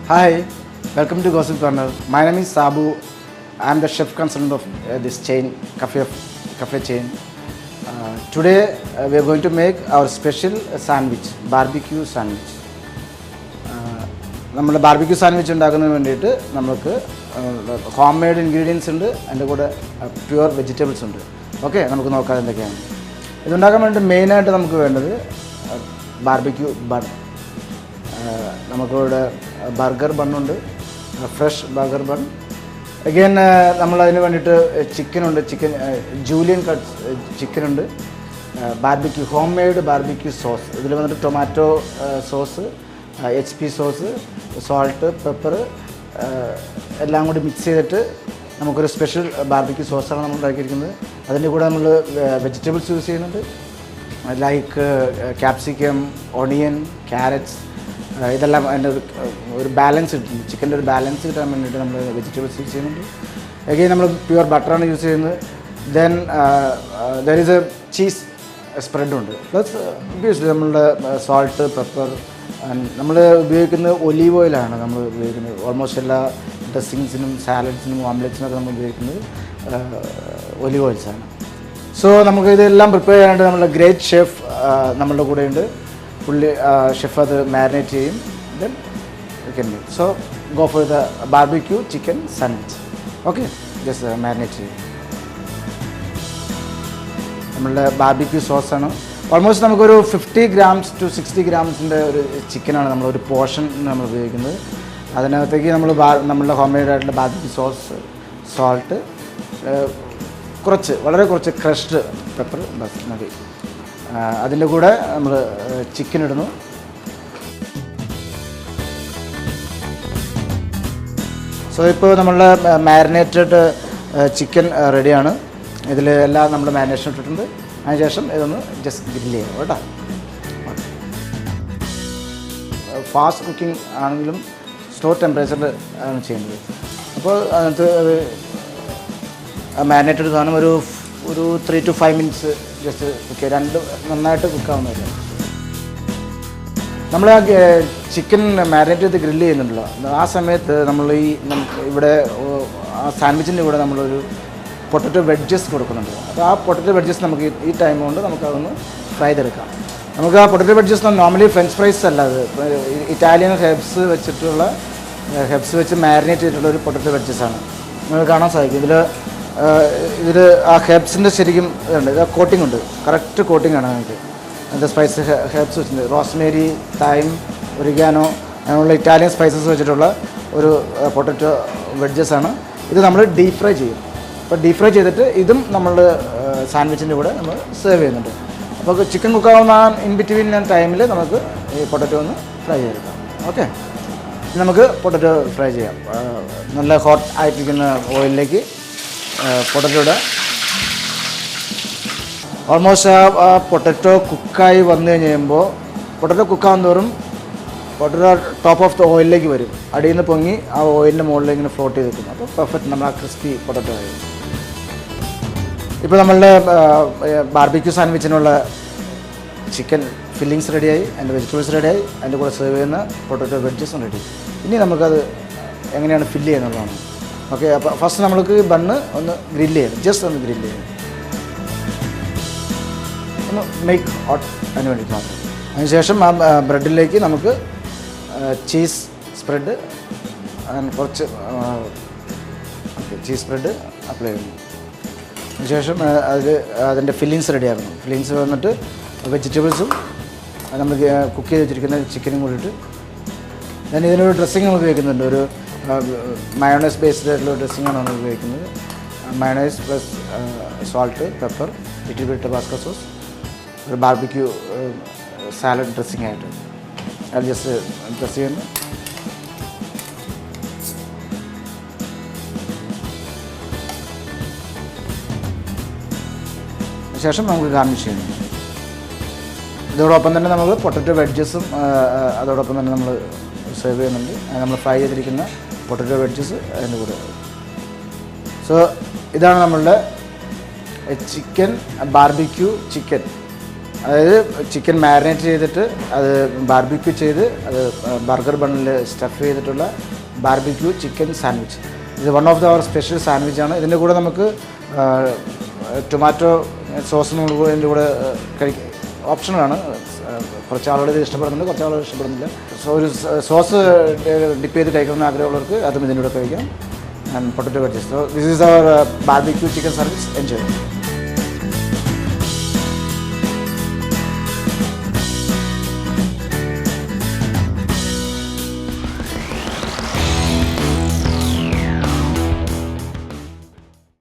Hi, welcome to Gossip Corner. My name is Sabu. I am the chef consultant of this cafe chain. Today we are going to make our special sandwich, barbecue sandwich. നമ്മുടെ barbecue sandwich ഉണ്ടാക്കുന്നതിന് വേണ്ടിയിട്ട് നമുക്ക് home made ingredients ഉണ്ട്, അതിൻ്റെ കൂടെ pure vegetables ഉണ്ട്. Okay, നമുക്ക് നോക്കാം എന്തൊക്കെയാണ്. ഇതുണ്ടാക്കാൻ വേണ്ടി മെയിനായിട്ട് നമുക്ക് വേണ്ടത് ബാർബിക്യൂ ബൺ. നമുക്കിവിടെ ബർഗർ ബണ്ണുണ്ട്, ഫ്രഷ് ബർഗർ ബൺ. അഗെയിൻ നമ്മളതിന് വേണ്ടിയിട്ട് ചിക്കനുണ്ട്, ജൂലിയൻ കട്ട് ചിക്കനുണ്ട്, barbecue home made barbecue sauce. ഇതിൽ വന്നിട്ട് tomato sauce, HP sauce, salt, pepper എല്ലാം കൂടി മിക്സ് ചെയ്തിട്ട് നമുക്കൊരു സ്പെഷ്യൽ ബാർബിക്യൂ സോസാണ് നമ്മൾ ഉണ്ടാക്കിയിരിക്കുന്നത്. അതിൻ്റെ കൂടെ നമ്മൾ വെജിറ്റബിൾസ് യൂസ് ചെയ്യുന്നുണ്ട്, ലൈക്ക് ക്യാപ്സിക്കം, ഓണിയൻ, ക്യാരറ്റ്സ്. ഇതെല്ലാം അതിൻ്റെ ഒരു ബാലൻസ് കിട്ടുന്നു, ചിക്കൻ്റെ ഒരു ബാലൻസ് കിട്ടാൻ വേണ്ടിയിട്ട് നമ്മൾ വെജിറ്റബിൾസ് യൂസ് ചെയ്യുന്നുണ്ട്. അഗെയിൻ നമ്മൾ പ്യുവർ ബട്ടറാണ് യൂസ് ചെയ്യുന്നത്. Then there is a cheese സ്പ്രെഡുണ്ട്. പ്ലസ് ഒബ്വിയസ്ലി നമ്മളുടെ സോൾട്ട്, പെപ്പർ. നമ്മൾ ഉപയോഗിക്കുന്നത് ഒലീവ് ഓയിലാണ് നമ്മൾ ഉപയോഗിക്കുന്നത്. ഓൾമോസ്റ്റ് എല്ലാ ഡ്രസ്സിങ്സിനും സാലഡ്സിനും ഓംലെറ്റ്സിനൊക്കെ നമ്മൾ ഉപയോഗിക്കുന്നത് ഒലീവ് ഓയിൽസാണ്. സോ നമുക്ക് ഇതെല്ലാം പ്രിപ്പയർ ചെയ്യാനായിട്ട് നമ്മളുടെ ഗ്രേറ്റ് ഷെഫ് നമ്മളുടെ കൂടെയുണ്ട്. പുള്ളി ഷെഫ് അത് മാരിനേറ്റ് ചെയ്യും. Then you can make. So go for the barbecue chicken sandwich. Okay, just marinate ചെയ്യും. നമ്മളുടെ ബാർബിക്യൂ സോസാണ്. ഓൾമോസ്റ്റ് നമുക്കൊരു 50 grams to 60 grams ഒരു ചിക്കനാണ് നമ്മളൊരു പോർഷൻ നമ്മൾ ഉപയോഗിക്കുന്നത്. അതിനകത്തേക്ക് നമ്മളുടെ ഹോം മെയ്ഡ് ആയിട്ടുള്ള ബാർബിക്യൂ സോസ്, സോൾട്ട്, വളരെ കുറച്ച് ക്രഷ്ഡ് പെപ്പർ ബസ് മതി. അതിൻ്റെ കൂടെ നമ്മൾ ചിക്കൻ ഇടുന്നു. സോ ഇപ്പോൾ നമ്മളുടെ മാരിനേറ്റഡ് ചിക്കൻ റെഡിയാണ്. ഇതിൽ എല്ലാം നമ്മൾ മാരിനേഷൻ ഇട്ടിട്ടുണ്ട്. അതിനുശേഷം ഇതൊന്ന് ജസ്റ്റ് ഗ്രില്ല് ചെയ്യാം കേട്ടോ. ഫാസ്റ്റ് കുക്കിംഗ് ആണെങ്കിലും സ്ലോ ടെമ്പറേച്ചറിൽ ആണ് ചെയ്യുന്നത്. അപ്പോൾ അതിനകത്ത് അത് മാരിനേറ്റഡ് സാധനം ഒരു 3 to 5 minutes ജസ്റ്റ് കുക്ക് ചെയ്യുക. രണ്ടും നന്നായിട്ട് കുക്കാവുന്നതല്ല. നമ്മൾ ആ ചിക്കൻ മാരിനേറ്റ് ചെയ്ത് ഗ്രില്ല് ചെയ്യുന്നുണ്ടല്ലോ, ആ സമയത്ത് നമ്മൾ ഇവിടെ ആ സാൻഡ്വിച്ചിൻ്റെ കൂടെ നമ്മളൊരു പൊട്ടറ്റോ വെഡ്ജസ് കൊടുക്കുന്നുണ്ട്. അപ്പോൾ ആ പൊട്ടറ്റോ വെഡ്ജസ് നമുക്ക് ഈ ടൈം കൊണ്ട് നമുക്കതൊന്ന് ഫ്രൈ ചെയ്തെടുക്കാം. നമുക്ക് ആ potato wedges normally French fries അല്ല, അത് ഇറ്റാലിയൻ ഹെബ്സ് വെച്ച് മാരിനേറ്റ് ചെയ്തിട്ടുള്ള ഒരു പൊട്ടറ്റോ വെഡ്ജസാണ്. നിങ്ങൾക്ക് കാണാൻ സാധിക്കും. ഇതിൽ ആ ഹെബ്സിൻ്റെ ശരിക്കും ഇതുണ്ട്, ഇത് കോട്ടിംഗ് ഉണ്ട്, കറക്റ്റ് കോട്ടിംഗ് ആണ് നിങ്ങൾക്ക്. അതിൻ്റെ സ്പൈസ് ഹെബ്സ് വെച്ചിട്ടുണ്ട്, റോസ്മേരി, തൈം, ഒറിഗാനോ അങ്ങനെയുള്ള ഇറ്റാലിയൻ സ്പൈസസ് വെച്ചിട്ടുള്ള ഒരു പൊട്ടറ്റോ വെഡ്ജസാണ്. ഇത് നമ്മൾ ഡീപ് ഫ്രൈ ചെയ്യും. അപ്പോൾ ഡീപ് ഫ്രൈ ചെയ്തിട്ട് ഇതും നമ്മൾ സാൻഡ്വിച്ചിൻ്റെ കൂടെ നമ്മൾ സെർവ് ചെയ്യുന്നുണ്ട്. അപ്പോൾ ചിക്കൻ കുക്കാവുന്ന ഇൻ ബിറ്റ്വീൻ ടൈമിൽ നമുക്ക് ഈ പൊട്ടറ്റോ ഒന്ന് ഫ്രൈ ചെയ്തെടുക്കാം. ഓക്കെ, നമുക്ക് പൊട്ടറ്റോ ഫ്രൈ ചെയ്യാം. നല്ല ഹോട്ട് ആയിട്ടിരിക്കുന്ന ഓയിലിലേക്ക് പൊട്ടറ്റോ ഇടുക. ഓൾമോസ്റ്റ് ആ പൊട്ടറ്റോ കുക്കായി വന്നു കഴിയുമ്പോൾ പൊട്ടറ്റോ കുക്കാവുന്ന തോറും പൊട്ടറ്റോ ടോപ്പ് ഓഫ് ദ ഓയിലിലേക്ക് വരും. അടിയിൽ നിന്ന് പൊങ്ങി ആ ഓയിലിൻ്റെ മുകളിലേക്ക് ഇങ്ങനെ ഫ്ലോട്ട് ചെയ്ത് വെക്കും. അപ്പോൾ പെർഫെക്റ്റ് നമ്മൾ ആ ക്രിസ്പി പൊട്ടറ്റോ ആയി. ഇപ്പോൾ നമ്മളുടെ ബാർബിക്യൂ സാൻഡ്വിച്ചിനുള്ള ചിക്കൻ ഫില്ലിങ്സ് റെഡിയായി, അതിൻ്റെ വെജിറ്റബിൾസ് റെഡിയായി, അതിൻ്റെ കൂടെ സെർവ് ചെയ്യുന്ന പൊട്ടറ്റോ വെഡ്ജസും റെഡി. ഇനി നമുക്കത് എങ്ങനെയാണ് ഫില്ല് ചെയ്യുന്നുള്ളതാണ്. ഓക്കെ, അപ്പോൾ ഫസ്റ്റ് നമ്മൾക്ക് ബണ്ണ് ഒന്ന് ഗ്രില്ല് ചെയ്യണം, ജസ്റ്റ് ഒന്ന് ഗ്രില്ല് ചെയ്യണം, ഒന്ന് മേക്ക് ഹോട്ട് അതിന് വേണ്ടിയിട്ട് മാത്രം. അതിനുശേഷം ആ ബ്രെഡിലേക്ക് നമുക്ക് ചീസ് സ്പ്രെഡ്, കുറച്ച് ചീസ് സ്പ്രെഡ് അപ്ലൈ ചെയ്യുന്നു. അതിനുശേഷം അതിൻ്റെ ഫില്ലിങ്സ് റെഡിയാക്കണം. ഫില്ലിങ്സ് വന്നിട്ട് വെജിറ്റബിൾസും നമ്മൾ കുക്ക് ചെയ്ത് വെച്ചിരിക്കുന്ന ചിക്കനും കൂടിയിട്ട് ഞാൻ ഇതിനൊരു ഡ്രസ്സിങ് നമ്മൾ ഉപയോഗിക്കുന്നുണ്ട്. ഒരു മയോണൈസ് ബേസ്ഡ് ആയിട്ടുള്ള ഡ്രസ്സിങ്ങാണ് നമ്മൾ ഉപയോഗിക്കുന്നത്. Mayonnaise plus salt, pepper, little bit Tabasco sauce, ഒരു ബാർബിക്യൂ സാലഡ് ഡ്രസ്സിങ് ആയിട്ട് അത് ജസ്റ്റ് ഡ്രസ് ചെയ്യുന്നു. ശേഷം നമുക്ക് ഗാർണിഷ് ചെയ്യുന്നു. ഇതോടൊപ്പം തന്നെ നമ്മൾ പൊട്ടറ്റോ വെഡ്ജസും അതോടൊപ്പം തന്നെ നമ്മൾ സെർവ് ചെയ്യുന്നുണ്ട്. നമ്മൾ ഫ്രൈ ചെയ്തിരിക്കുന്ന പൊട്ടറ്റോ വെഡ്ജസ് അതിൻ്റെ കൂടെ. സോ ഇതാണ് നമ്മളുടെ ചിക്കൻ ബാർബിക്യൂ ചിക്കൻ അതായത് ചിക്കൻ മാരിനേറ്റ് ചെയ്തിട്ട് അത് ബാർബിക്യൂ ചെയ്ത് അത് ബർഗർ ബണ്ണിൽ സ്റ്റഫ് ചെയ്തിട്ടുള്ള ബാർബിക്യൂ ചിക്കൻ സാൻഡ്വിച്ച്. ഇത് വൺ ഓഫ് അവർ സ്പെഷ്യൽ സാൻഡ്വിച്ചാണ്. ഇതിൻ്റെ കൂടെ നമുക്ക് ടൊമാറ്റോ സോസും കൂടെ ഇതിൻ്റെ കൂടെ ഓപ്ഷണലാണ്. കുറച്ച് ആളുകൾ ഇത് ഇഷ്ടപ്പെടുന്നുണ്ട്, കുറച്ച് ആളുകൾ ഇഷ്ടപ്പെടുന്നില്ല. സോ ഒരു സോസ് ഡിപ്പ് ചെയ്ത് കഴിക്കണമെന്ന് ആഗ്രഹമുള്ളവർക്ക് അതും ഇതിൻ്റെ കൂടെ കഴിക്കാം. And potato veggies. So this is our barbecue chicken sandwich. Enjoy.